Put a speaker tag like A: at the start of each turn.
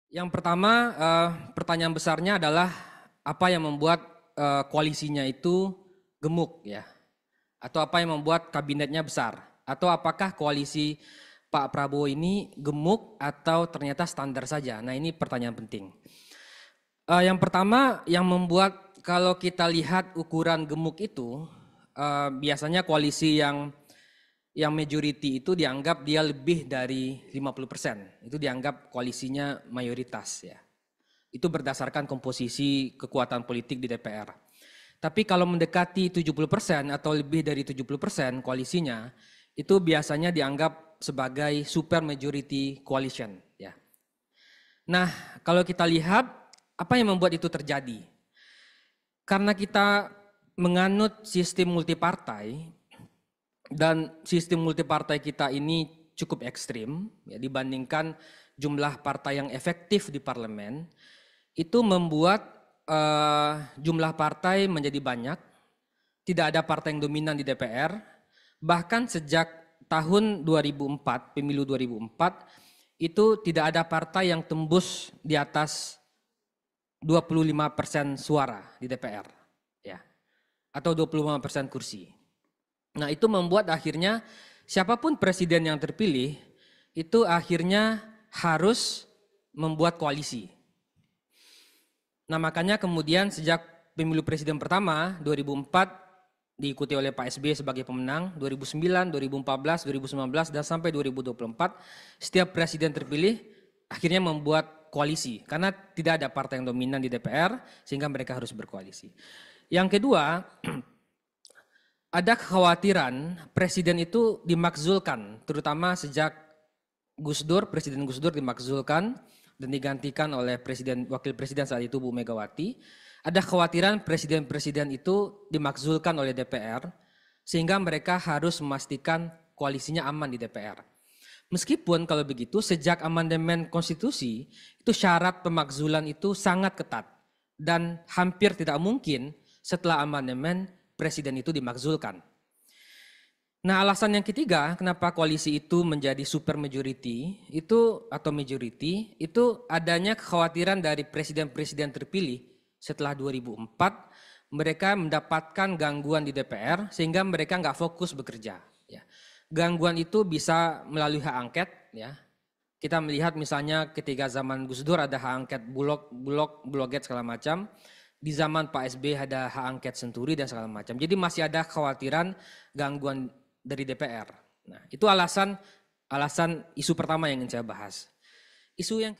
A: Yang pertama, pertanyaan besarnya adalah apa yang membuat koalisinya itu gemuk ya? Atau apa yang membuat kabinetnya besar? Atau apakah koalisi Pak Prabowo ini gemuk atau ternyata standar saja? Nah, ini pertanyaan penting. Yang pertama yang membuat kalau kita lihat ukuran gemuk itu biasanya koalisi yang majority itu dianggap dia lebih dari 50%. Itu dianggap koalisinya mayoritas ya. Itu berdasarkan komposisi kekuatan politik di DPR. Tapi kalau mendekati 70% atau lebih dari 70% koalisinya, itu biasanya dianggap sebagai super majority coalition ya. Nah, kalau kita lihat apa yang membuat itu terjadi? Karena kita menganut sistem multipartai dan sistem multipartai kita ini cukup ekstrim ya, dibandingkan jumlah partai yang efektif di parlemen, itu membuat jumlah partai menjadi banyak, tidak ada partai yang dominan di DPR, bahkan sejak tahun 2004, pemilu 2004, itu tidak ada partai yang tembus di atas 25% suara di DPR, ya, atau 25% kursi. Nah, itu membuat akhirnya siapapun presiden yang terpilih itu akhirnya harus membuat koalisi. Nah, makanya kemudian sejak pemilu presiden pertama 2004 diikuti oleh Pak SBY sebagai pemenang, 2009, 2014, 2019 dan sampai 2024 setiap presiden terpilih akhirnya membuat koalisi karena tidak ada partai yang dominan di DPR sehingga mereka harus berkoalisi. Yang kedua, ada kekhawatiran presiden itu dimakzulkan, terutama sejak Presiden Gus Dur dimakzulkan dan digantikan oleh wakil presiden saat itu Bu Megawati. Ada kekhawatiran presiden-presiden itu dimakzulkan oleh DPR sehingga mereka harus memastikan koalisinya aman di DPR. Meskipun kalau begitu sejak amandemen konstitusi itu syarat pemakzulan itu sangat ketat dan hampir tidak mungkin setelah amandemen presiden itu dimakzulkan. Nah, alasan yang ketiga kenapa koalisi itu menjadi super majority itu atau majority itu adanya kekhawatiran dari presiden-presiden terpilih setelah 2004 mereka mendapatkan gangguan di DPR sehingga mereka nggak fokus bekerja. Ya. Gangguan itu bisa melalui hak angket. Ya. Kita melihat misalnya ketika zaman Gus Dur ada hak angket Bulog segala macam. Di zaman Pak SBY ada hak angket Senturi dan segala macam. Jadi masih ada kekhawatiran gangguan dari DPR. Nah, itu alasan isu pertama yang ingin saya bahas. Isu yang